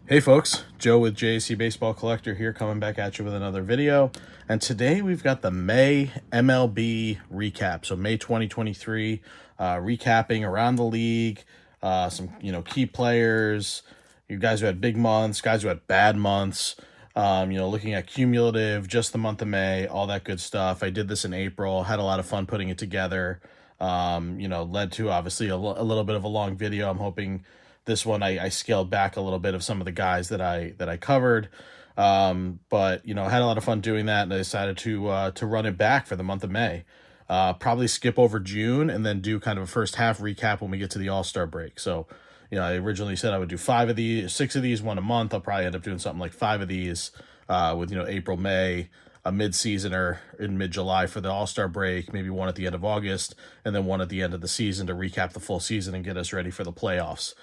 Hey folks, Joe with JACBC Baseball Collector here, coming back at you with another video. And today we've got the May MLB recap. So May 2023, recapping around the league, some key players, you guys who had big months, guys who had bad months. Looking at cumulative, just the month of May, all that good stuff. I did this in April, had a lot of fun putting it together. Led to obviously a little bit of a long video. I'm hoping this one I scaled back a little bit of some of the guys that I covered. But I had a lot of fun doing that, and I decided to run it back for the month of May. Probably skip over June and then do kind of a first half recap when we get to the All-Star break. So, I originally said I would do 6 of these, one a month. I'll probably end up doing something like 5 of these with, April, May, a mid-seasoner in mid-July for the All-Star break, maybe one at the end of August, and then one at the end of the season to recap the full season and get us ready for the playoffs.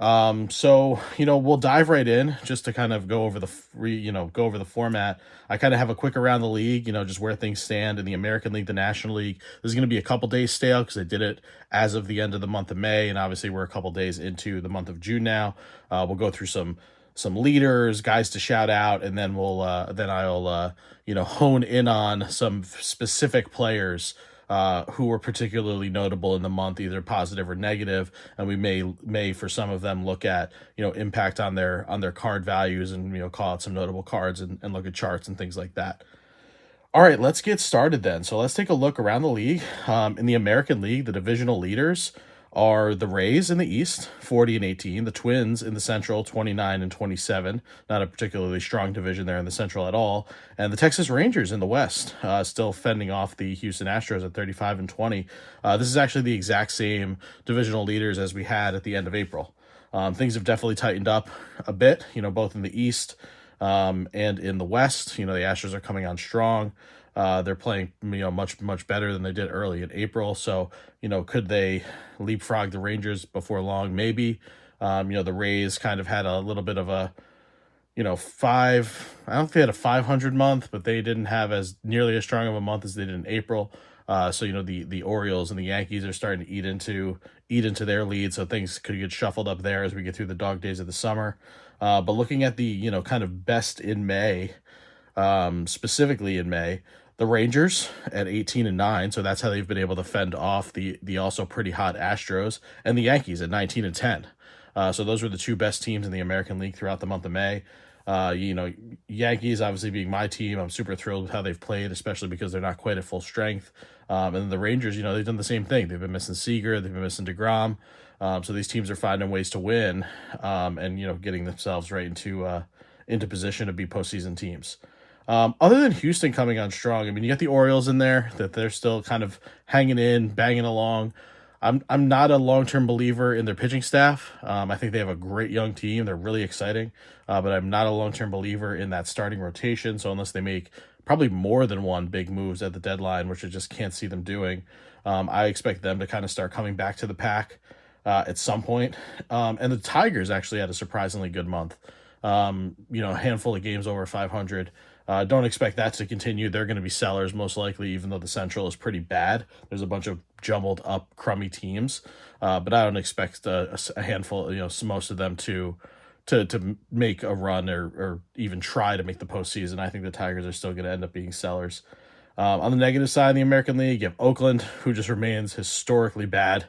We'll dive right in just to kind of go over the format. I kind of have a quick around the league, just where things stand in the American League, the National League. This is going to be a couple days stale because I did it as of the end of the month of May, and obviously we're a couple days into the month of June now. We'll go through some leaders, guys to shout out, and then I'll hone in on some specific players who were particularly notable in the month, either positive or negative, and we may for some of them look at impact on their card values and call out some notable cards and look at charts and things like that. All right, let's get started then. So let's take a look around the league. In the American League, the divisional leaders are the Rays in the East, 40-18, the Twins in the Central, 29-27, not a particularly strong division there in the Central at all, and the Texas Rangers in the West, still fending off the Houston Astros at 35-20. This is actually the exact same divisional leaders as we had at the end of April. Things have definitely tightened up a bit, both in the East and in the West. The Astros are coming on strong. They're playing, much better than they did early in April. So, could they leapfrog the Rangers before long? Maybe. The Rays kind of had a little bit of a, I don't think they had a 500 month, but they didn't have as nearly as strong of a month as they did in April. So, the Orioles and the Yankees are starting to eat into their lead. So things could get shuffled up there as we get through the dog days of the summer. But looking at the, kind of best in May, specifically in May, the Rangers at 18-9, so that's how they've been able to fend off the also pretty hot Astros, and the Yankees at 19-10. So those were the two best teams in the American League throughout the month of May. Yankees obviously being my team, I'm super thrilled with how they've played, especially because they're not quite at full strength. And then the Rangers, they've done the same thing. They've been missing Seager, they've been missing DeGrom. So these teams are finding ways to win, and getting themselves right into position to be postseason teams. Other than Houston coming on strong, you got the Orioles in there, that they're still kind of hanging in, banging along. I'm not a long-term believer in their pitching staff. I think they have a great young team. They're really exciting, but I'm not a long-term believer in that starting rotation. So unless they make probably more than one big moves at the deadline, which I just can't see them doing, I expect them to kind of start coming back to the pack at some point. And the Tigers actually had a surprisingly good month. A handful of games over 500. Don't expect that to continue. They're going to be sellers most likely, even though the Central is pretty bad. There's a bunch of jumbled up, crummy teams, but I don't expect a handful, most of them to make a run or even try to make the postseason. I think the Tigers are still going to end up being sellers. On the negative side of the American League, you have Oakland, who just remains historically bad.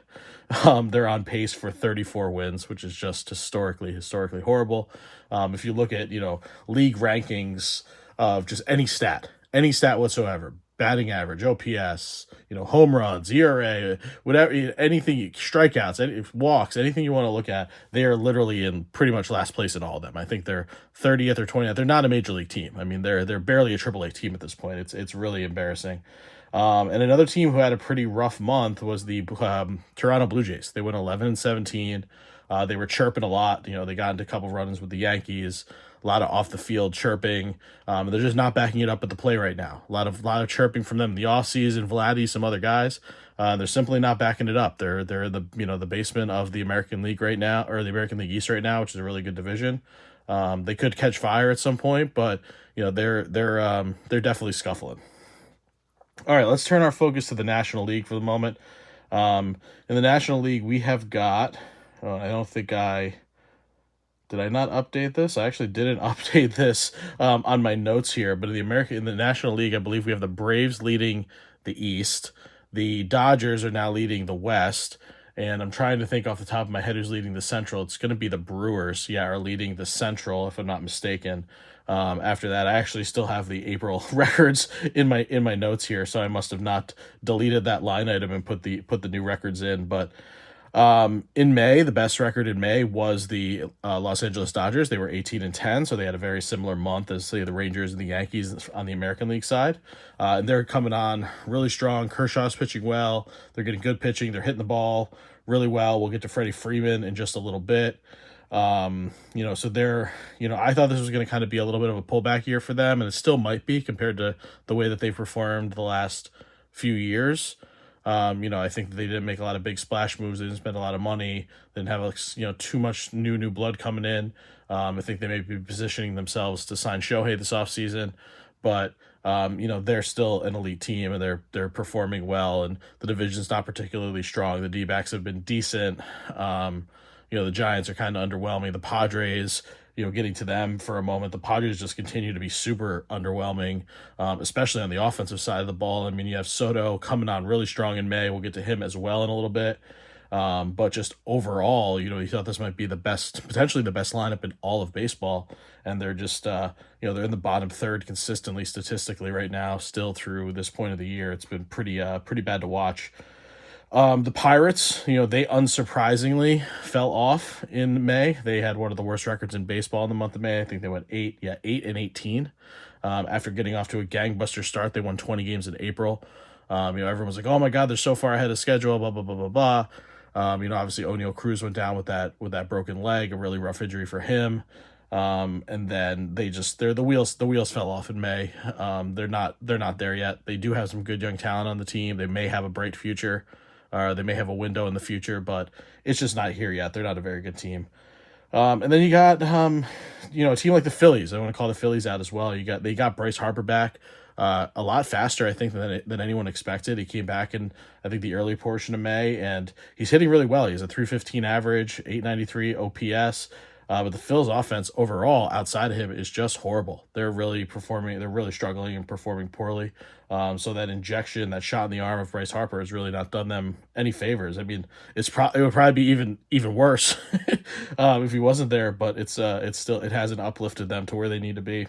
They're on pace for 34 wins, which is just historically horrible. If you look at, league rankings of just any stat whatsoever, batting average, OPS, home runs, ERA, whatever, anything, strikeouts, any walks, anything you want to look at, they are literally in pretty much last place in all of them. I think they're 30th or 20th. They're not a major league team. They're barely a AAA team at this point. It's really embarrassing. And another team who had a pretty rough month was the Toronto Blue Jays. They went 11-17. They were chirping a lot. They got into a couple run-ins with the Yankees. A lot of off-the-field chirping. They're just not backing it up at the play right now. A lot of chirping from them in the offseason, Vladdy, some other guys. They're simply not backing it up. They're the basement of the American League right now, or the American League East right now, which is a really good division. They could catch fire at some point, but they're definitely scuffling. All right, let's turn our focus to the National League for the moment. In the National League, we have got. I don't think I Did I not update this? I actually didn't update this on my notes here, but in the National League, I believe we have the Braves leading the East. The Dodgers are now leading the West. And I'm trying to think off the top of my head who's leading the Central. It's going to be the Brewers, yeah, are leading the Central, if I'm not mistaken. After that, I actually still have the April records in my notes here, so I must have not deleted that line item and put the new records in. But in May, the best record in May was the Los Angeles Dodgers. They were 18-10, so they had a very similar month as, say, the Rangers and the Yankees on the American League side. And they're coming on really strong. Kershaw's pitching well. They're getting good pitching. They're hitting the ball really well. We'll get to Freddie Freeman in just a little bit. So I thought this was going to kind of be a little bit of a pullback year for them, and it still might be compared to the way that they've performed the last few years. I think they didn't make a lot of big splash moves. They didn't spend a lot of money. They didn't have too much new blood coming in. I think they may be positioning themselves to sign Shohei this offseason, but they're still an elite team and they're performing well, and the division's not particularly strong. The D-backs have been decent. The Giants are kind of underwhelming. The Padres, getting to them for a moment, the Padres just continue to be super underwhelming, especially on the offensive side of the ball. I mean, you have Soto coming on really strong in May. We'll get to him as well in a little bit. But just overall, you thought this might be potentially the best lineup in all of baseball. And they're just, they're in the bottom third consistently statistically right now, still through this point of the year. It's been pretty bad to watch. The Pirates, they unsurprisingly fell off in May. They had one of the worst records in baseball in the month of May. I think they went 8-18. After getting off to a gangbuster start, they won 20 games in April. Everyone was like, "Oh my God, they're so far ahead of schedule." Blah blah blah blah blah. Obviously O'Neal Cruz went down with that broken leg, a really rough injury for him. And then the wheels fell off in May. They're not there yet. They do have some good young talent on the team. They may have a bright future. They may have a window in the future, but it's just not here yet. They're not a very good team. And then you got, a team like the Phillies. I want to call the Phillies out as well. They got Bryce Harper back a lot faster, I think, than anyone expected. He came back in, I think, the early portion of May, and he's hitting really well. He's a 315 average, 893 OPS. But the Phil's offense overall, outside of him, is just horrible. They're really struggling and performing poorly. So that injection, that shot in the arm of Bryce Harper has really not done them any favors. I mean, it would probably be even worse if he wasn't there, but it hasn't uplifted them to where they need to be.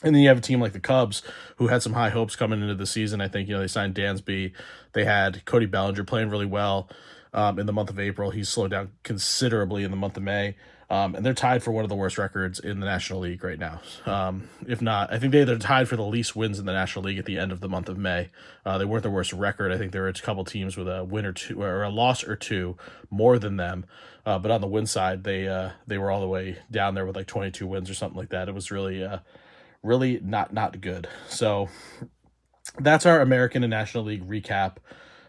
And then you have a team like the Cubs, who had some high hopes coming into the season. I think, they signed Dansby. They had Cody Bellinger playing really well in the month of April. He's slowed down considerably in the month of May. And they're tied for one of the worst records in the National League right now. If not, I think they're tied for the least wins in the National League at the end of the month of May. They weren't the worst record. I think there were a couple teams with a win or two, or a loss or two more than them. But on the win side, they were all the way down there with like 22 wins or something like that. It was really not good. So that's our American and National League recap.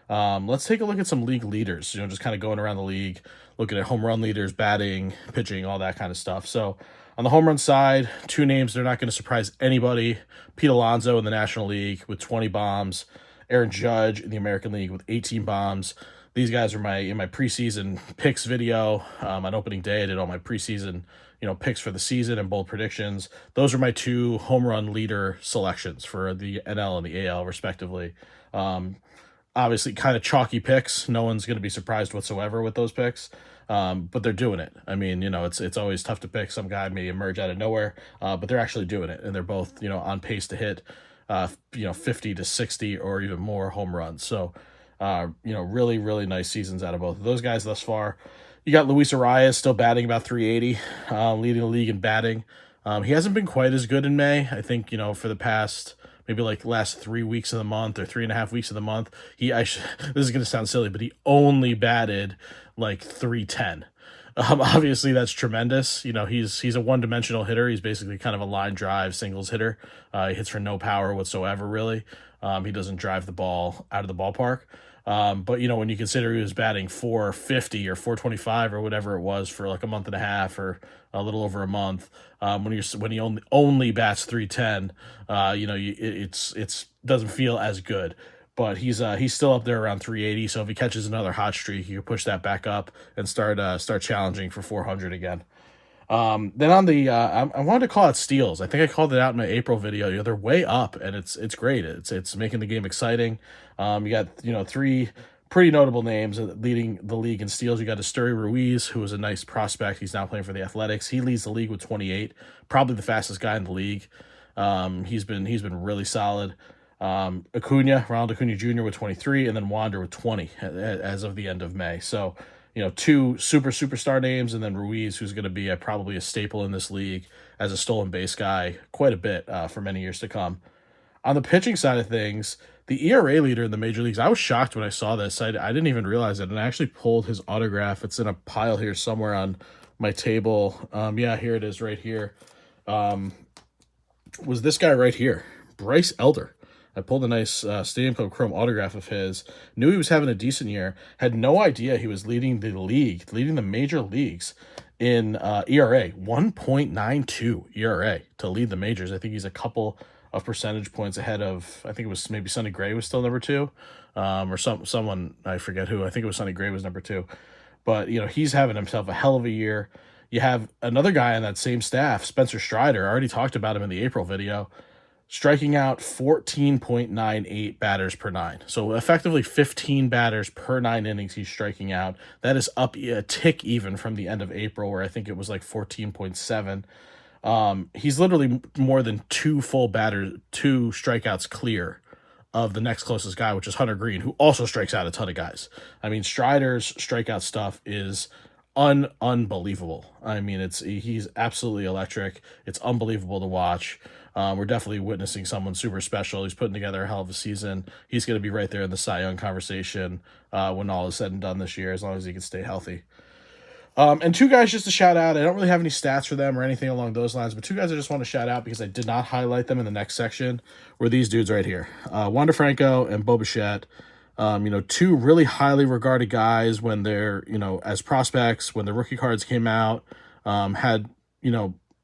Let's take a look at some league leaders, just kind of going around the league, looking at home run leaders, batting, pitching, all that kind of stuff. So on the home run side, two names, they're not going to surprise anybody. Pete Alonso in the National League with 20 bombs, Aaron Judge in the American League with 18 bombs. These guys are in my preseason picks video. On opening day, I did all my preseason, picks for the season and bold predictions. Those are my two home run leader selections for the NL and the AL respectively. Obviously kind of chalky picks. No one's going to be surprised whatsoever with those picks. But they're doing it. I mean, it's always tough to pick. Some guy may emerge out of nowhere, but they're actually doing it. And they're both, on pace to hit, 50 to 60 or even more home runs. So, really, really nice seasons out of both of those guys thus far. You got Luis Arias still batting about 380, leading the league in batting. He hasn't been quite as good in May. I think, for the past maybe like last 3 weeks of the month or 3.5 weeks of the month, this is going to sound silly, but he only batted like 310. Obviously that's tremendous. He's a one-dimensional hitter. He's basically kind of a line drive singles hitter. He hits for no power whatsoever, really. He doesn't drive the ball out of the ballpark. But when you consider he was batting 450 or 425 or whatever it was for like a month and a half or a little over a month, when he only bats 310, it doesn't feel as good. But he's still up there around 380. So if he catches another hot streak, he could push that back up and start challenging for 400 again. Then on the I wanted to call out steals. I think I called it out in my April video. They're way up, and it's great. It's making the game exciting. You got three pretty notable names leading the league in steals. You got Esteury Ruiz, who was a nice prospect. He's now playing for the Athletics. He leads the league with 28, probably the fastest guy in the league. He's been really solid. Ronald Acuna Jr. with 23, and then Wander with 20 as of the end of May. So, two superstar names, and then Ruiz, who's going to be probably a staple in this league as a stolen base guy quite a bit for many years to come. On the pitching side of things, the ERA leader in the major leagues, I was shocked when I saw this. I didn't even realize it, and I actually pulled his autograph. It's in a pile here somewhere on my table. Yeah, here it is right here. Was this guy right here, Bryce Elder. I pulled a nice Stadium Club Chrome autograph of his. Knew he was having a decent year. Had no idea he was leading the major leagues in ERA. 1.92 ERA to lead the majors. I think he's a couple of percentage points ahead of, I think it was maybe Sonny Gray was still number 2, or someone, I forget who. I think it was Sonny Gray was number 2. But, he's having himself a hell of a year. You have another guy on that same staff, Spencer Strider. I already talked about him in the April video. Striking out 14.98 batters per 9. So effectively 15 batters per 9 innings he's striking out. That is up a tick even from the end of April, where I think it was like 14.7. He's literally more than 2 strikeouts clear of the next closest guy, which is Hunter Green, who also strikes out a ton of guys. I mean, Strider's strikeout stuff is unbelievable. I mean, he's absolutely electric. It's unbelievable to watch. We're definitely witnessing someone super special. He's putting together a hell of a season. He's going to be right there in the Cy Young conversation when all is said and done this year, as long as he can stay healthy. And 2 guys just to shout out. I don't really have any stats for them or anything along those lines, but 2 guys I just want to shout out because I did not highlight them in the next section were these dudes right here. Wander Franco and Bo Bichette. 2 really highly regarded guys when they're, as prospects, when the rookie cards came out, had,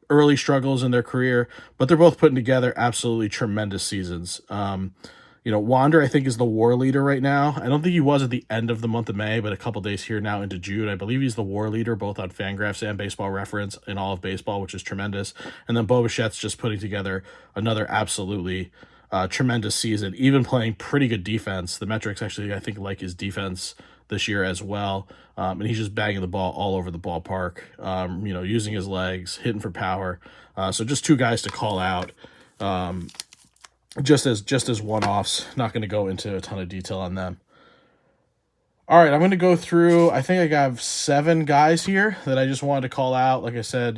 early struggles in their career, but they're both putting together absolutely tremendous seasons. Wander, I think, is the WAR leader right now. I don't think he was at the end of the month of May, but a couple days here now into June. I believe he's the WAR leader both on Fangraphs and Baseball Reference in all of baseball, which is tremendous. And then Bo Bichette's just putting together another absolutely tremendous season, even playing pretty good defense. The metrics actually, I think, like his defense this year as well. And he's just banging the ball all over the ballpark, using his legs, hitting for power. So just 2 guys to call out, just as one-offs. Not going to go into a ton of detail on them. All right, I'm going to go through, I think I have 7 guys here that I just wanted to call out. Like I said,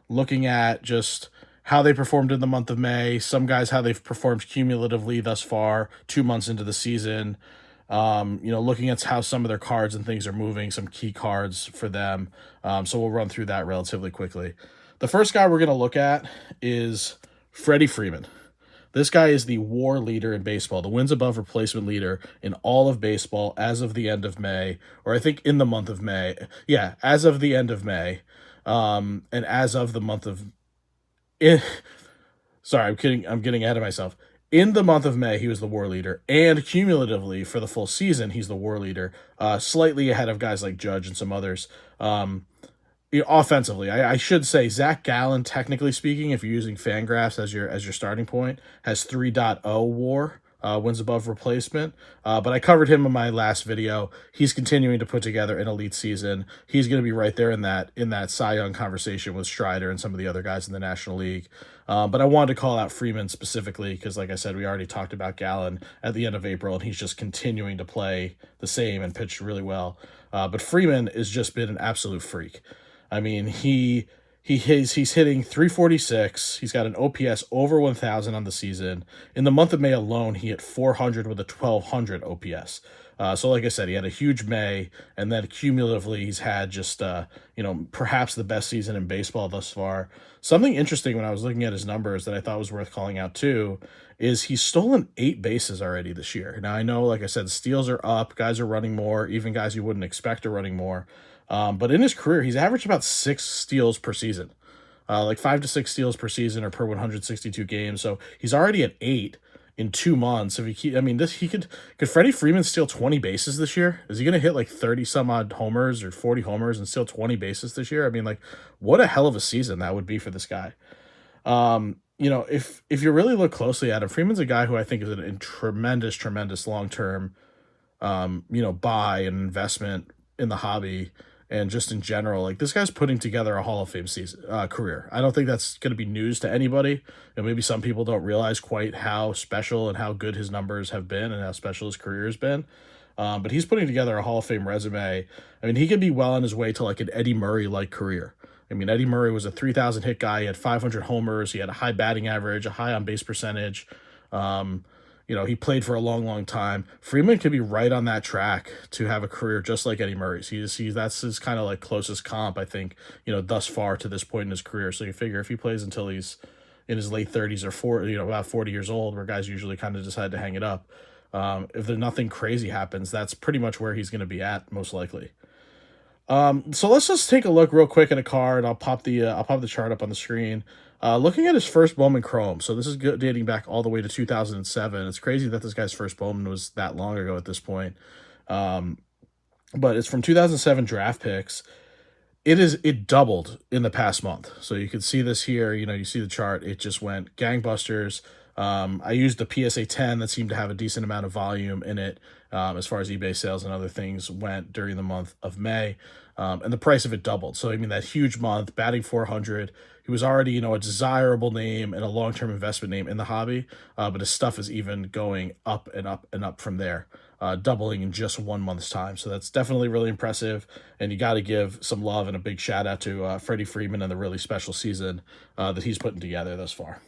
looking at just how they performed in the month of May, some guys, how they've performed cumulatively thus far, 2 months into the season. Looking at how some of their cards and things are moving, some key cards for them. So we'll run through that relatively quickly. The first guy we're going to look at is Freddie Freeman. This guy is the WAR leader in baseball, the wins above replacement leader in all of baseball as of the end of May, or I think in the month of May. Yeah, as of the end of May. And as of the month of... Sorry, I'm getting ahead of myself. In the month of May, he was the WAR leader, and cumulatively for the full season, he's the WAR leader, slightly ahead of guys like Judge and some others. Offensively, I should say Zach Gallen, technically speaking, if you're using Fangraphs as your starting point, has 3.0 WAR, wins above replacement. But I covered him in my last video. He's continuing to put together an elite season. He's going to be right there in that Cy Young conversation with Strider and some of the other guys in the National League. But I wanted to call out Freeman specifically because, like I said, we already talked about Gallen at the end of April, and he's just continuing to play the same and pitch really well. But Freeman has just been an absolute freak. I mean, he's hitting 346. He's got an OPS over 1,000 on the season. In the month of May alone, he hit 400 with a 1,200 OPS. So like I said, he had a huge May, and then cumulatively he's had just, perhaps the best season in baseball thus far. Something interesting when I was looking at his numbers that I thought was worth calling out too is he's stolen 8 bases already this year. Now, I know, like I said, steals are up. Guys are running more. Even guys you wouldn't expect are running more. But in his career, he's averaged about 6 steals per season. Like 5 to 6 steals per season or per 162 games. So he's already at 8 in 2 months. If he keep, I mean, this he could Freddie Freeman steal 20 bases this year? Is he going to hit like 30 some odd homers or 40 homers and steal 20 bases this year? I mean, like, what a hell of a season that would be for this guy. If you really look closely at him, Freeman's a guy who I think is a tremendous long term buy and investment in the hobby and just in general. Like, this guy's putting together a Hall of Fame season career. I don't think that's going to be news to anybody. And maybe some people don't realize quite how special and how good his numbers have been and how special his career has been. But he's putting together a Hall of Fame resume. I mean, he could be well on his way to like an Eddie Murray-like career. I mean, Eddie Murray was a 3,000 hit guy. He had 500 homers. He had a high batting average, a high on base percentage. He played for a long time. Freeman could be right on that track to have a career just like Eddie Murray's. That's his kind of like closest comp, I think, thus far to this point in his career. So you figure if he plays until he's in his late 30s or 40, about 40 years old, where guys usually kind of decide to hang it up. If there's nothing crazy happens, that's pretty much where he's going to be at most likely. So let's just take a look real quick at a card. I'll pop the chart up on the screen. Looking at his first Bowman Chrome. So this is dating back all the way to 2007. It's crazy that this guy's first Bowman was that long ago at this point. But it's from 2007 draft picks. It doubled in the past month. So you can see this here, you see the chart. It just went gangbusters. I used the PSA 10 that seemed to have a decent amount of volume in it as far as eBay sales and other things went during the month of May. And the price of it doubled. So, I mean, that huge month, batting 400, he was already, a desirable name and a long-term investment name in the hobby. But his stuff is even going up and up and up from there, doubling in just 1 month's time. So that's definitely really impressive. And you got to give some love and a big shout out to Freddie Freeman and the really special season that he's putting together thus far.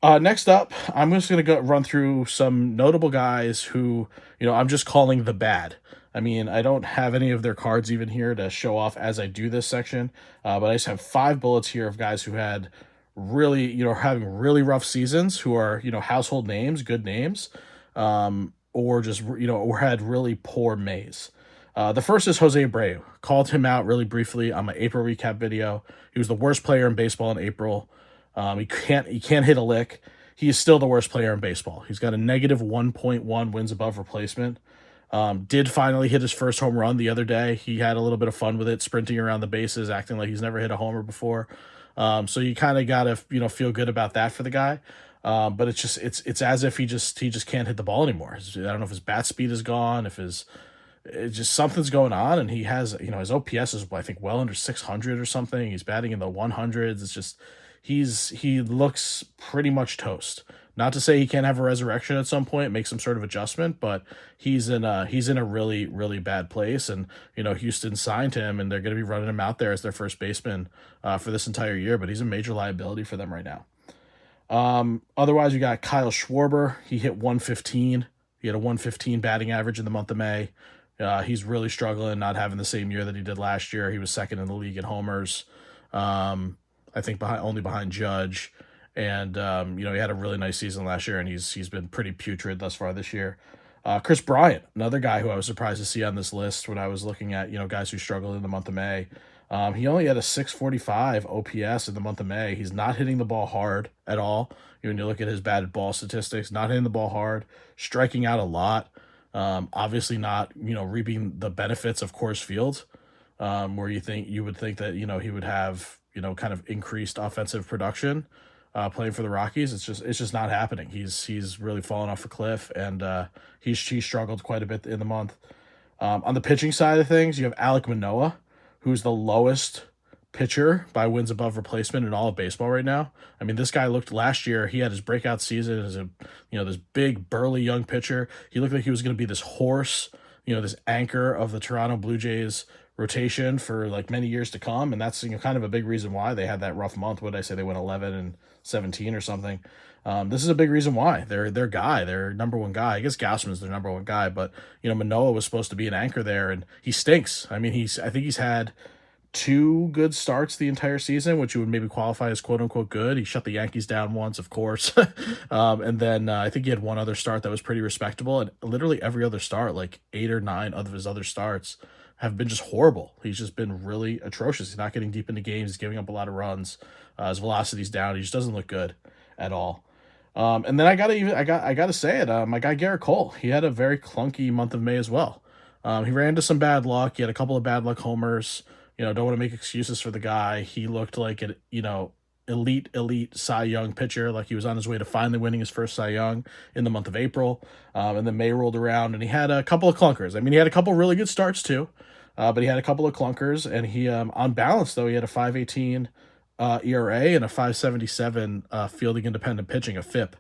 Next up, I'm just going to run through some notable guys who, I'm just calling the bad. I mean, I don't have any of their cards even here to show off as I do this section, but I just have 5 bullets here of guys who had really, having really rough seasons, who are, household names, good names, or just, or had really poor Mays. The first is Jose Abreu. Called him out really briefly on my April recap video. He was the worst player in baseball in April. He can't hit a lick. He is still the worst player in baseball. He's got a negative 1.1 wins above replacement. Did finally hit his first home run the other day. He had a little bit of fun with it, sprinting around the bases, acting like he's never hit a homer before. So you kind of got to, feel good about that for the guy. But it's as if he just can't hit the ball anymore. I don't know if his bat speed is gone, if it's just something's going on, and he has, his OPS is, I think, well under 600 or something. He's batting in the 100s. It's just, he looks pretty much toast. Not to say he can't have a resurrection at some point, make some sort of adjustment, but he's in a really, really bad place. And, Houston signed him, and they're going to be running him out there as their first baseman for this entire year, but he's a major liability for them right now. Otherwise, you got Kyle Schwarber. He hit 115. He had a 115 batting average in the month of May. He's really struggling, not having the same year that he did last year. He was second in the league in homers. I think only behind Judge. And, he had a really nice season last year, and he's been pretty putrid thus far this year. Chris Bryant, another guy who I was surprised to see on this list when I was looking at, guys who struggled in the month of May. He only had a 645 OPS in the month of May. He's not hitting the ball hard at all. When you look at his batted ball statistics, not hitting the ball hard, striking out a lot. Obviously not, reaping the benefits of Coors Field, where you would think that, he would have, kind of increased offensive production playing for the Rockies. It's just not happening. He's really fallen off a cliff, and he struggled quite a bit in the month. On the pitching side of things, you have Alek Manoah, who's the lowest pitcher by wins above replacement in all of baseball right now. I mean, this guy looked last year, he had his breakout season as this big, burly young pitcher. He looked like he was going to be this horse, this anchor of the Toronto Blue Jays rotation for like many years to come. And that's kind of a big reason why they had that rough month. What did I say? They went 11-17 or something. This is a big reason why their number one guy. I guess Gausman's their number one guy, but Manoah was supposed to be an anchor there, and he stinks. I mean, I think he's had 2 good starts the entire season, which you would maybe qualify as quote unquote good. He shut the Yankees down once, of course. And then I think he had one other start that was pretty respectable, and literally every other start, like 8 or 9 of his other starts, have been just horrible. He's just been really atrocious. He's not getting deep into games. He's giving up a lot of runs. His velocity's down. He just doesn't look good at all. And then I gotta say it. My guy Garrett Cole, he had a very clunky month of May as well. He ran into some bad luck. He had a couple of bad luck homers. Don't want to make excuses for the guy. He looked like an elite Cy Young pitcher, like he was on his way to finally winning his first Cy Young in the month of April. And then May rolled around, and he had a couple of clunkers. I mean, he had a couple really good starts too, but he had a couple of clunkers. And he, on balance though, he had a 5.18 ERA and a 5.77 fielding independent pitching, a FIP,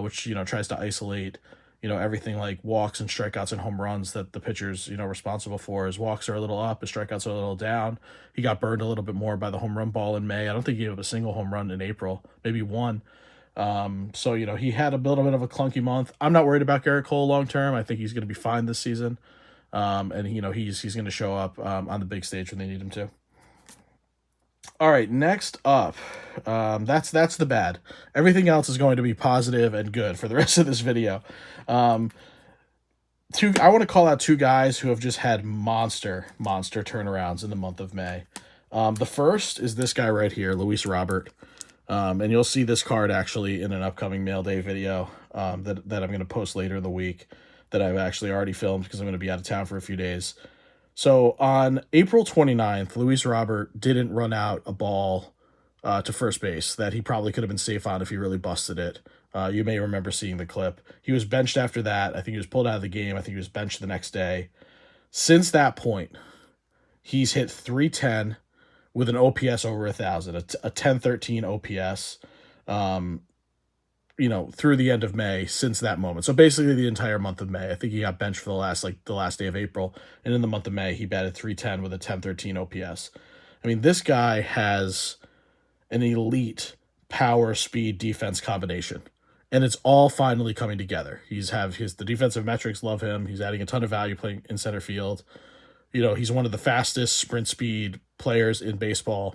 which tries to isolate everything like walks and strikeouts and home runs that the pitcher's responsible for. His walks are a little up, his strikeouts are a little down. He got burned a little bit more by the home run ball in May. I don't think he gave up a single home run in April, maybe one. So he had a little bit of a clunky month. I'm not worried about Garrett Cole long term. I think he's going to be fine this season. And he's going to show up on the big stage when they need him to. All right, next up, that's the bad. Everything else is going to be positive and good for the rest of this video. I want to call out two guys who have just had monster turnarounds in the month of May. The first is this guy right here, Luis Robert. And you'll see this card actually in an upcoming Mail Day video that I'm going to post later in the week that I've actually already filmed because I'm going to be out of town for a few days. So on April 29th, Luis Robert didn't run out a ball to first base that he probably could have been safe on if he really busted it. You may remember seeing the clip. He was benched after that. I think he was pulled out of the game. I think he was benched the next day. Since that point, he's hit .310 with an OPS over 1,000, a 1013 OPS, through the end of May since that moment. So basically the entire month of May. I think he got benched for the last day of April. And in the month of May, he batted .310 with a 1013 OPS. I mean, this guy has an elite power, speed, defense combination. And it's all finally coming together. The defensive metrics love him. He's adding a ton of value playing in center field. He's one of the fastest sprint speed players in baseball.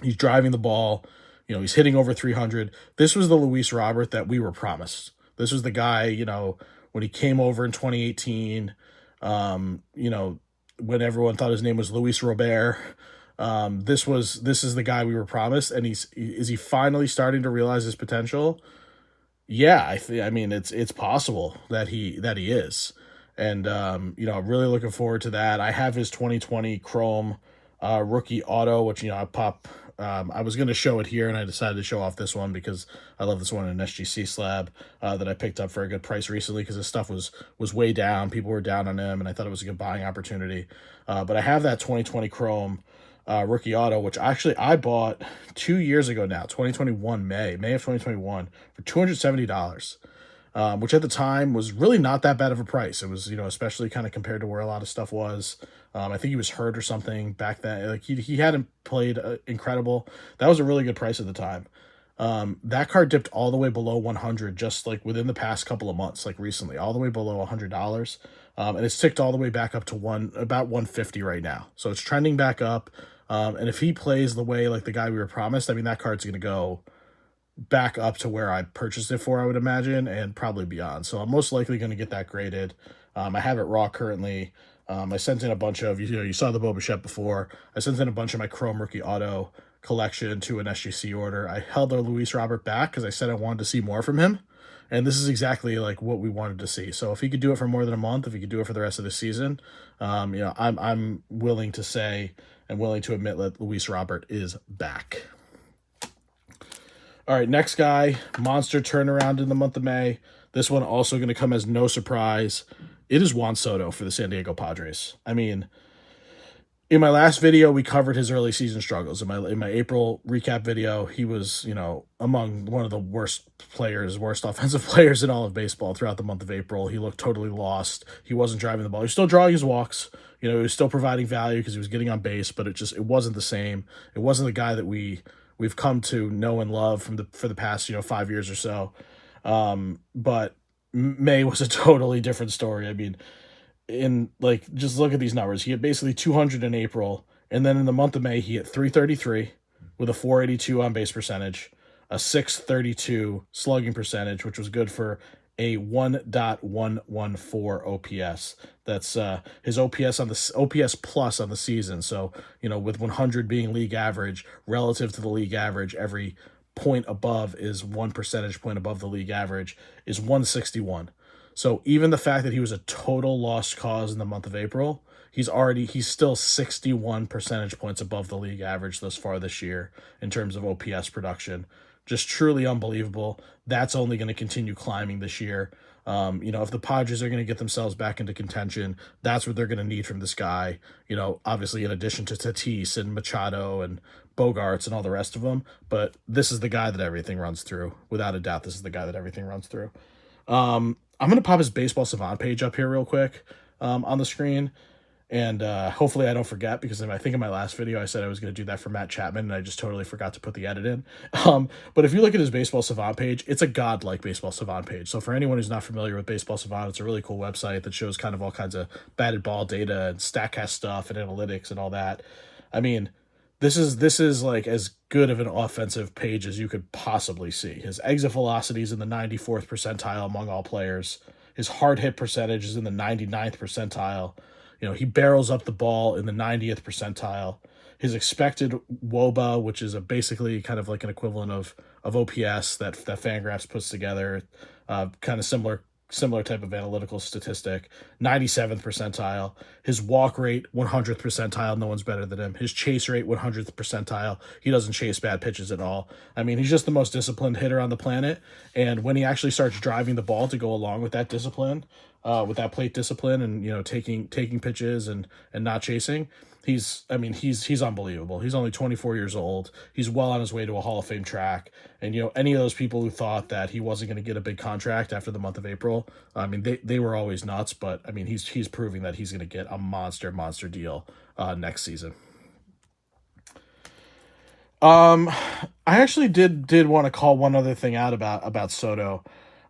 He's driving the ball. He's hitting over 300. This was the Luis Robert that we were promised. This was the guy, when he came over in 2018, when everyone thought his name was Luis Robert. This is the guy we were promised. And is he finally starting to realize his potential? Yeah, I mean, it's possible that he is. And, I'm really looking forward to that. I have his 2020 Chrome rookie auto, which, I was going to show it here, and I decided to show off this one because I love this one in an SGC slab that I picked up for a good price recently because his stuff was way down. People were down on him, and I thought it was a good buying opportunity. But I have that 2020 Chrome rookie auto, which actually I bought 2 years ago now, 2021, May of 2021, for $270. Which at the time was really not that bad of a price. It was, especially kind of compared to where a lot of stuff was. I think he was hurt or something back then. Like he hadn't played incredible. That was a really good price at the time. That card dipped all the way below 100 just like within the past couple of months, like recently, all the way below $100. And it's ticked all the way back up to about 150 right now. So it's trending back up. And if he plays the way like the guy we were promised, I mean, that card's going to go back up to where I purchased it for, I would imagine, and probably beyond. So I'm most likely going to get that graded. I have it raw currently. I sent in a bunch of, you saw the Boba Shep before. I sent in a bunch of my Chrome Rookie Auto collection to an SGC order. I held the Luis Robert back because I said I wanted to see more from him. And this is exactly like what we wanted to see. So if he could do it for more than a month, if he could do it for the rest of the season, I'm willing to say and willing to admit that Luis Robert is back. All right, next guy, monster turnaround in the month of May. This one also going to come as no surprise. It is Juan Soto for the San Diego Padres. I mean, in my last video, we covered his early season struggles. In my April recap video, he was, among one of the worst offensive players in all of baseball throughout the month of April. He looked totally lost. He wasn't driving the ball. He was still drawing his walks. He was still providing value because he was getting on base, but it wasn't the same. It wasn't the guy that we've come to know and love for the past 5 years or so. But May was a totally different story. I mean, just look at these numbers. He had basically 200 in April, and then in the month of May he hit 333 with a 482 on base percentage, a 632 slugging percentage, which was good for a 1.114 OPS. That's his OPS plus on the season. So, with 100 being league average relative to the league average, every point above is 1 percentage point above the league average, is 161. So even the fact that he was a total lost cause in the month of April, he's still 61 percentage points above the league average thus far this year in terms of OPS production. Just truly unbelievable. That's only going to continue climbing this year. If the Padres are going to get themselves back into contention, that's what they're going to need from this guy. Obviously in addition to Tatis and Machado and Bogarts and all the rest of them. But this is the guy that everything runs through. Without a doubt, this is the guy that everything runs through. I'm going to pop his Baseball Savant page up here real quick on the screen. And hopefully I don't forget, because I think in my last video I said I was going to do that for Matt Chapman, and I just totally forgot to put the edit in. But if you look at his Baseball Savant page, it's a godlike Baseball Savant page. So for anyone who's not familiar with Baseball Savant, it's a really cool website that shows kind of all kinds of batted ball data and StatCast stuff and analytics and all that. I mean, this is like as good of an offensive page as you could possibly see. His exit velocity is in the 94th percentile among all players. His hard hit percentage is in the 99th percentile. He barrels up the ball in the 90th percentile. His expected WOBA, which is basically kind of like an equivalent of OPS that Fangraphs puts together, kind of similar type of analytical statistic, 97th percentile. His walk rate, 100th percentile. No one's better than him. His chase rate, 100th percentile. He doesn't chase bad pitches at all. I mean, he's just the most disciplined hitter on the planet. And when he actually starts driving the ball to go along with that discipline, with that plate discipline and, taking pitches and not chasing, he's unbelievable. He's only 24 years old. He's well on his way to a Hall of Fame track. And, any of those people who thought that he wasn't going to get a big contract after the month of April, I mean, they were always nuts. But, I mean, he's proving that he's going to get a monster deal next season. I actually did want to call one other thing out about Soto.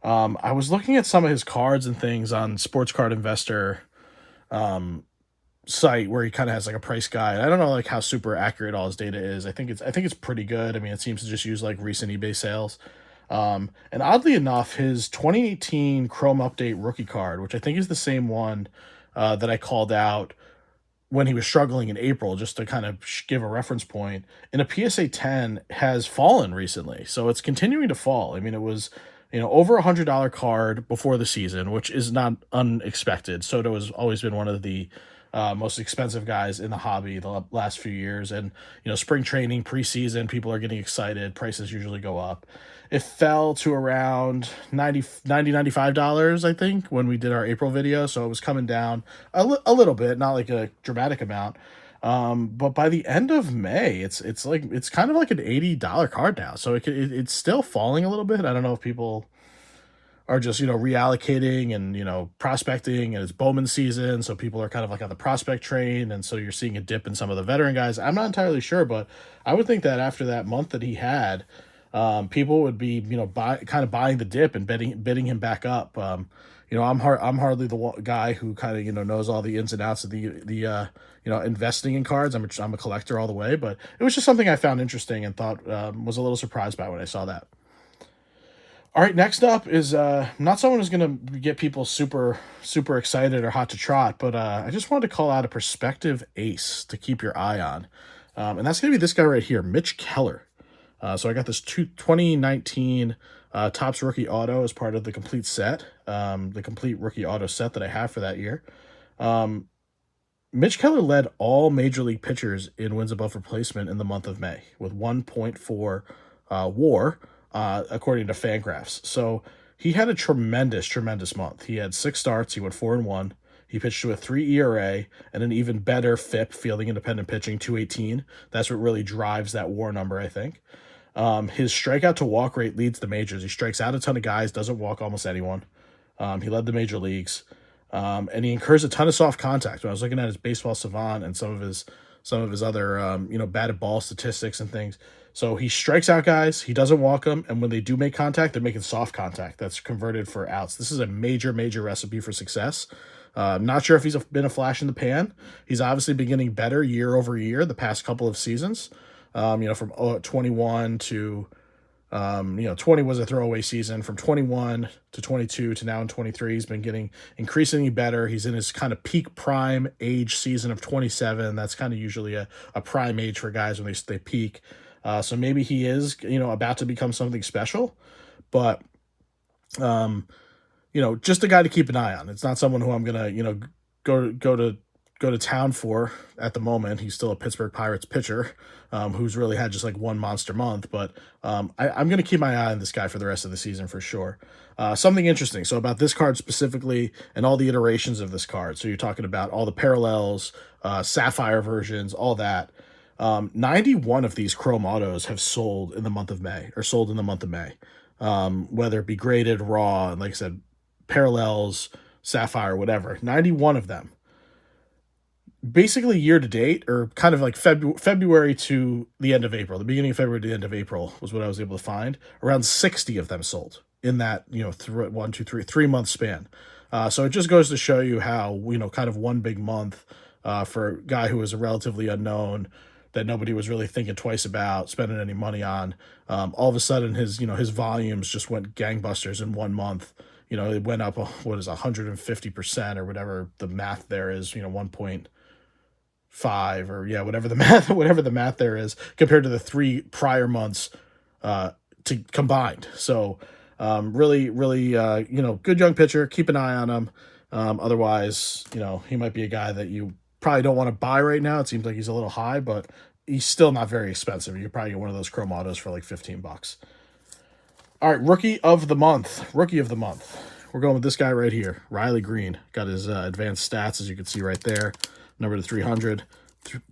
I was looking at some of his cards and things on Sports Card Investor site where he kind of has like a price guide. I don't know like how super accurate all his data is. I think it's pretty good. I mean, it seems to just use like recent eBay sales. And oddly enough, his 2018 Chrome Update rookie card, which I think is the same one that I called out when he was struggling in April, just to kind of give a reference point, in a PSA 10 has fallen recently. So it's continuing to fall. I mean, it was over $100 card before the season, which is not unexpected. Soto has always been one of the most expensive guys in the hobby the last few years. And, spring training, preseason, people are getting excited. Prices usually go up. It fell to around $95, I think, when we did our April video. So it was coming down a little bit, not like a dramatic amount. But by the end of May, it's kind of like an $80 card now. So it's still falling a little bit. I don't know if people are just, reallocating and, prospecting, and it's Bowman season. So people are kind of like on the prospect train. And so you're seeing a dip in some of the veteran guys. I'm not entirely sure, but I would think that after that month that he had, people would be, kind of buying the dip and bidding him back up. I'm hardly the guy who kind of, knows all the ins and outs of the investing in cards. I'm a collector all the way, but it was just something I found interesting and thought was a little surprised by when I saw that. All right, next up is not someone who's going to get people super, super excited or hot to trot, but I just wanted to call out a prospective ace to keep your eye on. And that's going to be this guy right here, Mitch Keller. So I got this 2019 Topps Rookie Auto as part of the complete set, the complete Rookie Auto set that I have for that year. Mitch Keller led all Major League pitchers in wins above replacement in the month of May with 1.4 WAR, according to Fangraphs. So he had a tremendous month. He had 6 starts. He went 4-1. He pitched to a 3 ERA and an even better FIP, fielding independent pitching, 218. That's what really drives that WAR number, I think. His strikeout to walk rate leads the majors. He strikes out a ton of guys, doesn't walk almost anyone. He led the major leagues. And he incurs a ton of soft contact. When I was looking at his Baseball Savant and some of his other, batted ball statistics and things. So he strikes out guys, he doesn't walk them, and when they do make contact, they're making soft contact that's converted for outs. This is a major recipe for success. Not sure if he's been a flash in the pan. He's obviously been getting better year over year the past couple of seasons. From 21 to 20 was a throwaway season. From 21 to 22 to now in 23, he's been getting increasingly better. He's in his kind of peak prime age season of 27. That's kind of usually a prime age for guys when they peak. So maybe he is, about to become something special. But um, just a guy to keep an eye on. It's not someone who I'm gonna, go to town for at the moment. He's still a Pittsburgh Pirates pitcher, who's really had just like one monster month. But I'm gonna keep my eye on this guy for the rest of the season for sure. Something interesting. So about this card specifically, and all the iterations of this card. So you're talking about all the parallels, sapphire versions, all that. 91 of these chrome autos have sold in the month of May, or sold in the month of May. Whether it be graded, raw, and like I said, parallels, sapphire, whatever. 91 of them. Basically, year to date, or kind of like February to the end of April, the beginning of February to the end of April was what I was able to find. Around 60 of them sold in that, 3 month span. So it just goes to show you how, kind of one big month for a guy who was a relatively unknown, that nobody was really thinking twice about spending any money on. All of a sudden, his volumes just went gangbusters in 1 month. It went up, 150% or whatever the math there is, 1.5, or yeah, whatever the math there is, compared to the 3 prior months to combined. So really, really, good young pitcher. Keep an eye on him. Otherwise, he might be a guy that you probably don't want to buy right now. It seems like he's a little high, but he's still not very expensive. You could probably get one of those chrome autos for like $15. All right, rookie of the month. We're going with this guy right here, Riley Green. Got his advanced stats, as you can see right there, number to 300.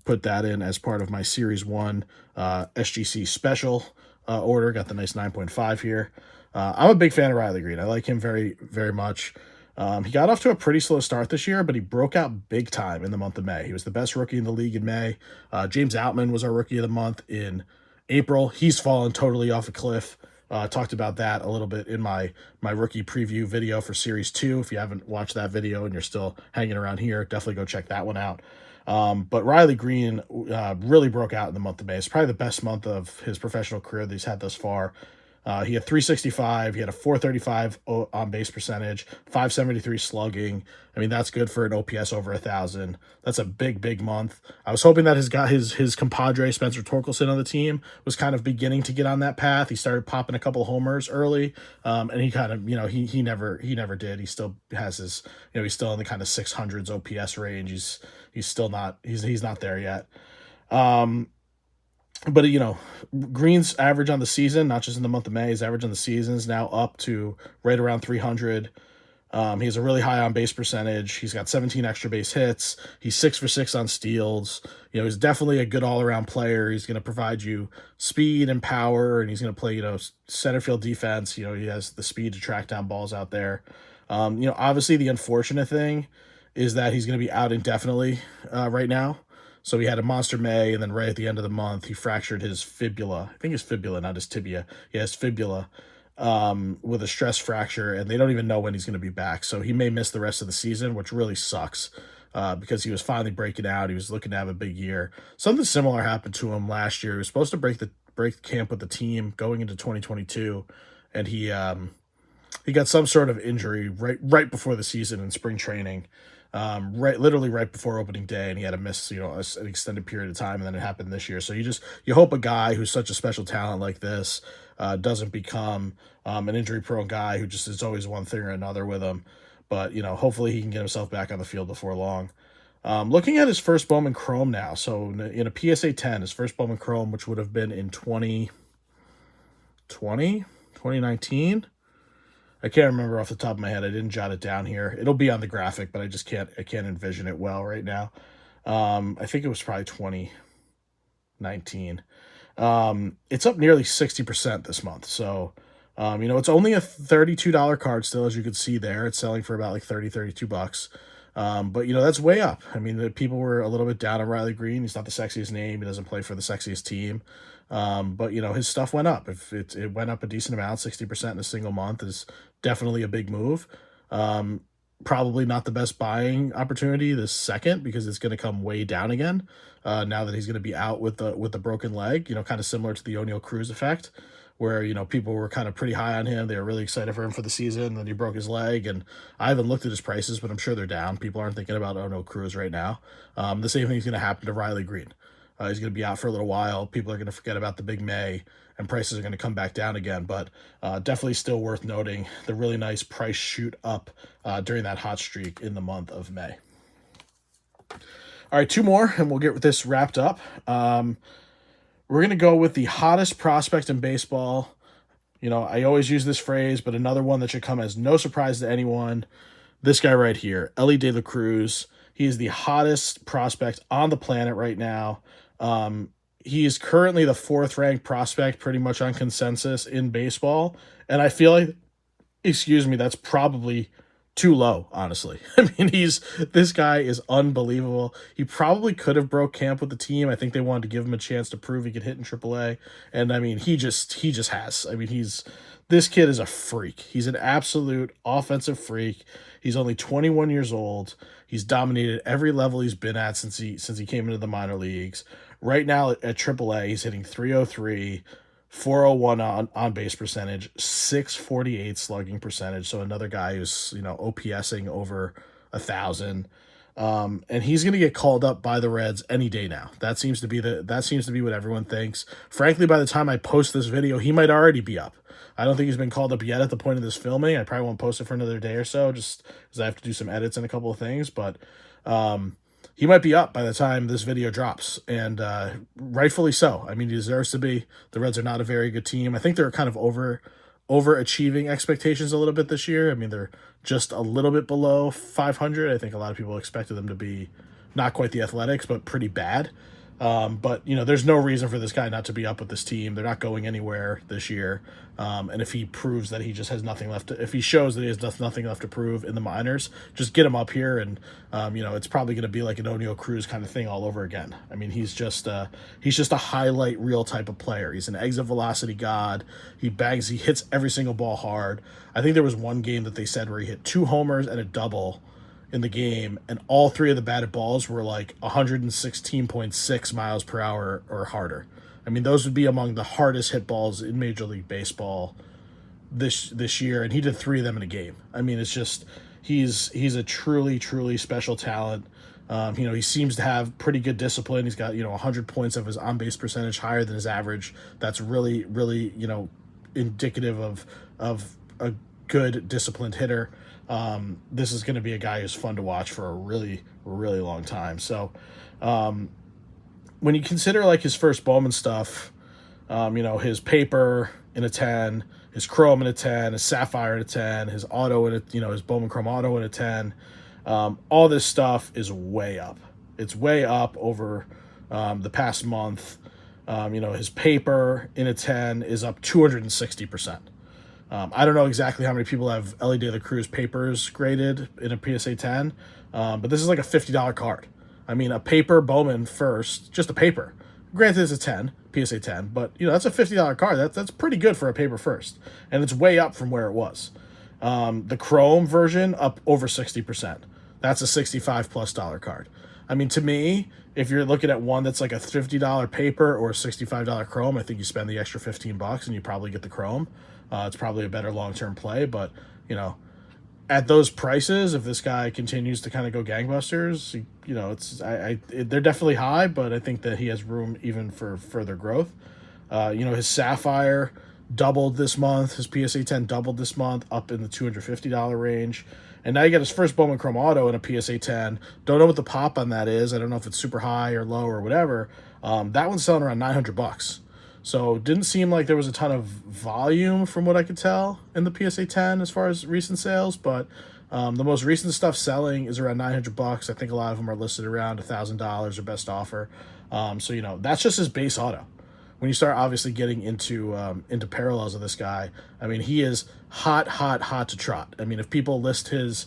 Put that in as part of my Series 1 SGC special order. Got the nice 9.5 here. I'm a big fan of Riley Green. I like him very, very much. He got off to a pretty slow start this year, but he broke out big time in the month of May. He was the best rookie in the league in May. James Outman was our rookie of the month in April. He's fallen totally off a cliff. Talked about that a little bit in my rookie preview video for Series 2. If you haven't watched that video and you're still hanging around here, definitely go check that one out. But Riley Green really broke out in the month of May. It's probably the best month of his professional career that he's had thus far. He had 365. He had a 435 on base percentage, 573 slugging. I mean, that's good for an OPS over 1,000. That's a big month. I was hoping that his compadre Spencer Torkelson on the team was kind of beginning to get on that path. He started popping a couple of homers early, and he kind of, he never did. He still has his, he's still in the kind of 600s OPS range. He's still not he's not there yet. But, Green's average on the season, not just in the month of May, his average on the season is now up to right around 300. He has a really high on base percentage. He's got 17 extra base hits. He's 6 for 6 on steals. He's definitely a good all-around player. He's going to provide you speed and power, and he's going to play, center field defense. He has the speed to track down balls out there. Obviously the unfortunate thing is that he's going to be out indefinitely right now. So he had a monster May, and then right at the end of the month, he fractured his fibula. I think it's fibula, not his tibia. He has fibula with a stress fracture, and they don't even know when he's going to be back. So he may miss the rest of the season, which really sucks because he was finally breaking out. He was looking to have a big year. Something similar happened to him last year. He was supposed to break camp with the team going into 2022, and he got some sort of injury right before the season in spring training. Literally right before opening day, and he had to miss, an extended period of time, and then it happened this year. So you hope a guy who's such a special talent like this doesn't become an injury-prone guy who just is always one thing or another with him. But, hopefully he can get himself back on the field before long. Looking at his first Bowman Chrome now, so in a PSA 10, his first Bowman Chrome, which would have been in 2019. I can't remember off the top of my head. I didn't jot it down here. It'll be on the graphic, but I can't envision it well right now. I think it was probably 2019. It's up nearly 60% this month. So, it's only a $32 card still, as you can see there. It's selling for about like $32. But, that's way up. I mean, the people were a little bit down on Riley Green. He's not the sexiest name. He doesn't play for the sexiest team. But, his stuff went up. If it went up a decent amount, 60% in a single month is definitely a big move. Probably not the best buying opportunity this second, because it's going to come way down again now that he's going to be out with the broken leg, kind of similar to the O'Neal Cruz effect, where, people were kind of pretty high on him. They were really excited for him for the season. Then he broke his leg, and I haven't looked at his prices, but I'm sure they're down. People aren't thinking about O'Neal Cruz right now. The same thing is going to happen to Riley Green. He's going to be out for a little while. People are going to forget about the big May, and prices are going to come back down again. But definitely still worth noting the really nice price shoot up during that hot streak in the month of May. All right, two more, and we'll get this wrapped up. We're going to go with the hottest prospect in baseball. You know, I always use this phrase, but another one that should come as no surprise to anyone. This guy right here, Elly De La Cruz. He is the hottest prospect on the planet right now. He is currently the 4th ranked prospect pretty much on consensus in baseball. And I feel like, that's probably too low, honestly. I mean, this guy is unbelievable. He probably could have broke camp with the team. I think they wanted to give him a chance to prove he could hit in AAA. And I mean, he just has. I mean, this kid is a freak. He's an absolute offensive freak. He's only 21 years old. He's dominated every level he's been at since he came into the minor leagues. Right now at AAA, he's hitting 303, 401 on base percentage, 648 slugging percentage. So another guy who's, OPSing over 1,000. And he's going to get called up by the Reds any day now. That seems to be what everyone thinks. Frankly, by the time I post this video, he might already be up. I don't think he's been called up yet at the point of this filming. I probably won't post it for another day or so, just because I have to do some edits and a couple of things. But he might be up by the time this video drops, and rightfully so. I mean, he deserves to be. The Reds are not a very good team. I think they're kind of overachieving expectations a little bit this year. I mean, they're just a little bit below 500. I think a lot of people expected them to be not quite the Athletics, but pretty bad. But, there's no reason for this guy not to be up with this team. They're not going anywhere this year. And if he proves that he just has nothing left if he shows that he has nothing left to prove in the minors, just get him up here. And, it's probably going to be like an Oneil Cruz kind of thing all over again. I mean, he's just a highlight reel type of player. He's an exit velocity god. He hits every single ball hard. I think there was one game that they said where he hit 2 homers and a double in the game, and all 3 of the batted balls were like 116.6 miles per hour or harder. I mean, those would be among the hardest hit balls in Major League Baseball this year, and he did 3 of them in a game. I mean, it's just he's a truly, truly special talent. He seems to have pretty good discipline. He's got 100 points of his on-base percentage higher than his average. That's really, really indicative of a good disciplined hitter. This is going to be a guy who's fun to watch for a really, really long time. So when you consider like his first Bowman stuff, his paper in a 10, his chrome in a 10, his sapphire in a 10, his auto in a, his Bowman chrome auto in a 10, all this stuff is way up. It's way up over the past month. His paper in a 10 is up 260%. I don't know exactly how many people have Elly De La Cruz papers graded in a PSA 10, but this is like a $50 card. I mean, a paper Bowman first, just a paper. Granted, it's a 10, PSA 10, but, that's a $50 card. That's pretty good for a paper first, and it's way up from where it was. The Chrome version, up over 60%. That's a $65+ card. I mean, to me, if you're looking at one that's like a $50 paper or a $65 Chrome, I think you spend the extra $15 and you probably get the Chrome. It's probably a better long-term play, but, at those prices, if this guy continues to kind of go gangbusters, they're definitely high, but I think that he has room even for further growth. His Sapphire doubled this month. His PSA 10 doubled this month, up in the $250 range. And now you got his first Bowman Chrome Auto in a PSA 10. Don't know what the pop on that is. I don't know if it's super high or low or whatever. That one's selling around $900. So didn't seem like there was a ton of volume from what I could tell in the PSA 10 as far as recent sales, but the most recent stuff selling is around $900. I think a lot of them are listed around $1,000 or best offer. So that's just his base auto. When you start obviously getting into parallels of this guy, I mean, he is hot to trot. I mean, if people list his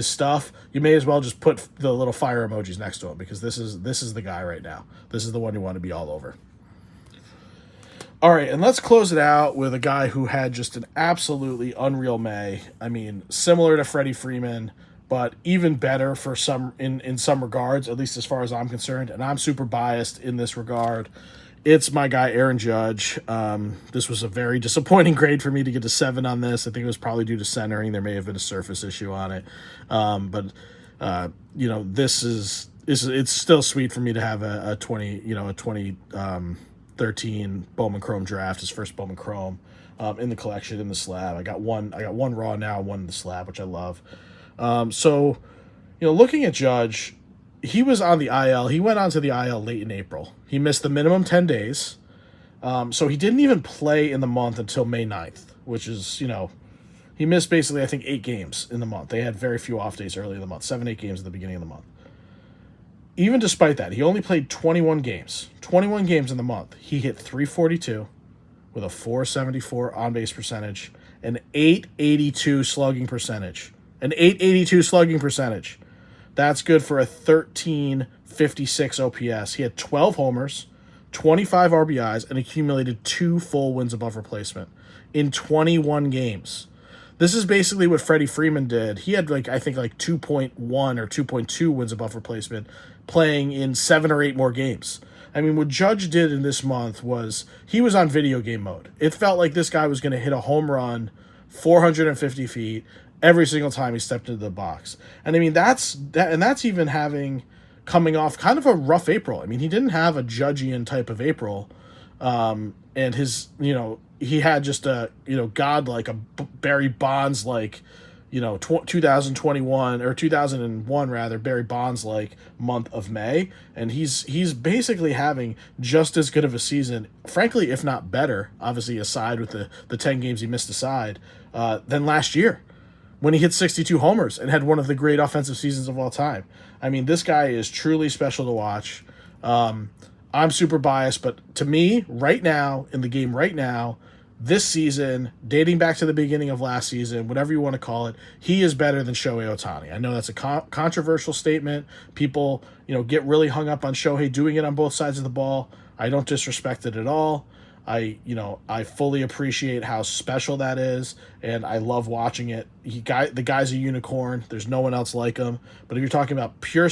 stuff, you may as well just put the little fire emojis next to him, because this is the guy right now. This is the one you want to be all over. All right, and let's close it out with a guy who had just an absolutely unreal May. I mean, similar to Freddie Freeman, but even better for in some regards, at least as far as I'm concerned, and I'm super biased in this regard. It's my guy, Aaron Judge. This was a very disappointing grade for me to get to 7 on this. I think it was probably due to centering. There may have been a surface issue on it. But this is it's still sweet for me to have a 2013 Bowman Chrome draft, his first Bowman Chrome, in the collection in the slab. I got one raw now, one in the slab, which I love. So looking at Judge, he was on the IL. He went onto the IL late in April. He missed the minimum 10 days. So he didn't even play in the month until May 9th, which is, he missed basically, I think, 8 games in the month. They had very few off days early in the month, 7, 8 games at the beginning of the month. Even despite that, he only played 21 games. 21 games in the month. He hit .342 with a .474 on-base percentage, an .882 slugging percentage. An .882 slugging percentage. That's good for a 1356 OPS. He had 12 homers, 25 RBIs, and accumulated 2 full wins above replacement in 21 games. This is basically what Freddie Freeman did. He had, I think 2.1 or 2.2 wins above replacement playing in 7 or 8 more games. I mean, what Judge did in this month was he was on video game mode. It felt like this guy was going to hit a home run 450 feet every single time he stepped into the box. And I mean, that's even coming off kind of a rough April. I mean, he didn't have a Judgian type of April. And his, he had just a, godlike, a Barry Bonds 2021 or 2001 rather, Barry Bonds month of May, and he's basically having just as good of a season, frankly, if not better, obviously aside with the 10 games he missed aside, than last year when he hit 62 homers and had one of the great offensive seasons of all time. I mean, this guy is truly special to watch. I'm super biased, but to me, right now, in the game right now, this season, dating back to the beginning of last season, whatever you want to call it, he is better than Shohei Ohtani. I know that's a controversial statement. People, get really hung up on Shohei doing it on both sides of the ball. I don't disrespect it at all. I fully appreciate how special that is, and I love watching it. The guy's a unicorn. There's no one else like him. But if you're talking about pure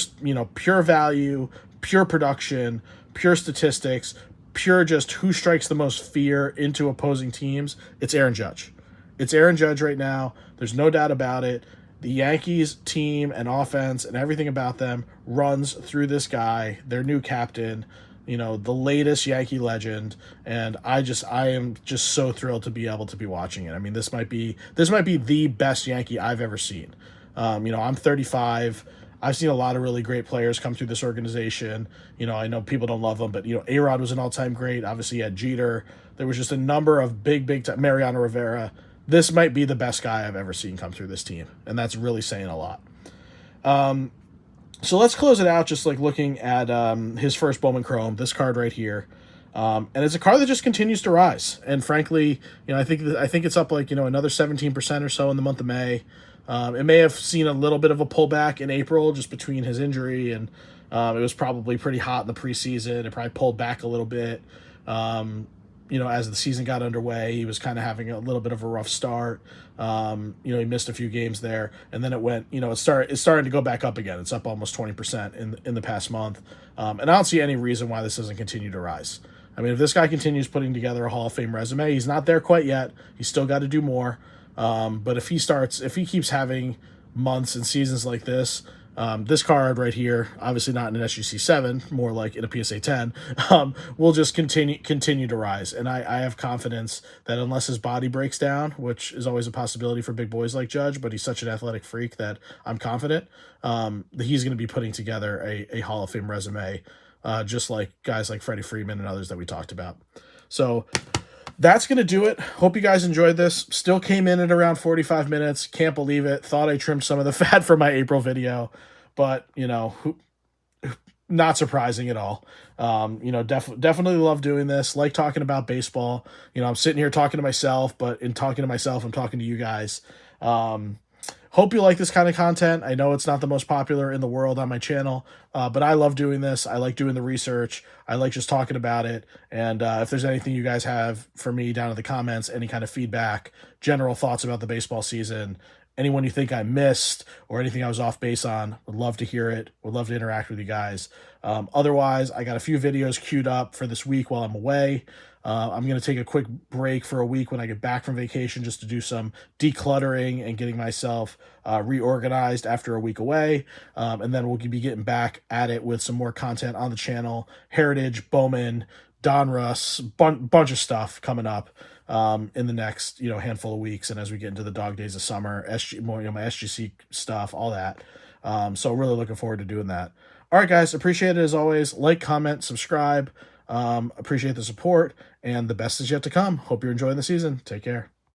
value, pure production, pure statistics, pure just who strikes the most fear into opposing teams, it's Aaron Judge. It's Aaron Judge right now. There's no doubt about it. The Yankees team and offense and everything about them runs through this guy, their new captain, the latest Yankee legend, and I am just so thrilled to be able to be watching it. I mean, this might be the best Yankee I've ever seen. I'm 35. I've seen a lot of really great players come through this organization. I know people don't love them, but A-Rod was an all-time great. Obviously, you had Jeter. There was just a number of big time. Mariano Rivera. This might be the best guy I've ever seen come through this team, and that's really saying a lot. So let's close it out just looking at his first Bowman Chrome, this card right here. And it's a card that just continues to rise. And frankly, I think it's up another 17% or so in the month of May. It may have seen a little bit of a pullback in April just between his injury and it was probably pretty hot in the preseason. It probably pulled back a little bit. As the season got underway, he was kind of having a little bit of a rough start. He missed a few games there, and then it went, it's starting to go back up again. It's up almost 20% in the past month. And I don't see any reason why this doesn't continue to rise. I mean, if this guy continues putting together a Hall of Fame resume, he's not there quite yet. He's still got to do more. But if he keeps having months and seasons like this, this card right here, obviously not in an SGC 7, more like in a PSA 10, will just continue to rise. And I have confidence that unless his body breaks down, which is always a possibility for big boys like Judge, but he's such an athletic freak that I'm confident that he's going to be putting together a Hall of Fame resume, just like guys like Freddie Freeman and others that we talked about. So that's going to do it. Hope you guys enjoyed this. Still came in at around 45 minutes. Can't believe it. Thought I trimmed some of the fat for my April video, but, not surprising at all. Definitely love doing this. Like talking about baseball. I'm sitting here talking to myself, but in talking to myself, I'm talking to you guys. Hope you like this kind of content. I know it's not the most popular in the world on my channel, but I love doing this. I like doing the research. I like just talking about it. And if there's anything you guys have for me down in the comments, any kind of feedback, general thoughts about the baseball season, anyone you think I missed or anything I was off base on, would love to hear it. Would love to interact with you guys. Otherwise, I got a few videos queued up for this week while I'm away. I'm going to take a quick break for a week when I get back from vacation just to do some decluttering and getting myself reorganized after a week away. And then we'll be getting back at it with some more content on the channel. Heritage, Bowman, Donruss, bunch of stuff coming up in the next handful of weeks, and as we get into the dog days of summer, more my SGC stuff, all that. So really looking forward to doing that. All right, guys, appreciate it as always. Like, comment, subscribe. Appreciate the support, and the best is yet to come. Hope you're enjoying the season. Take care.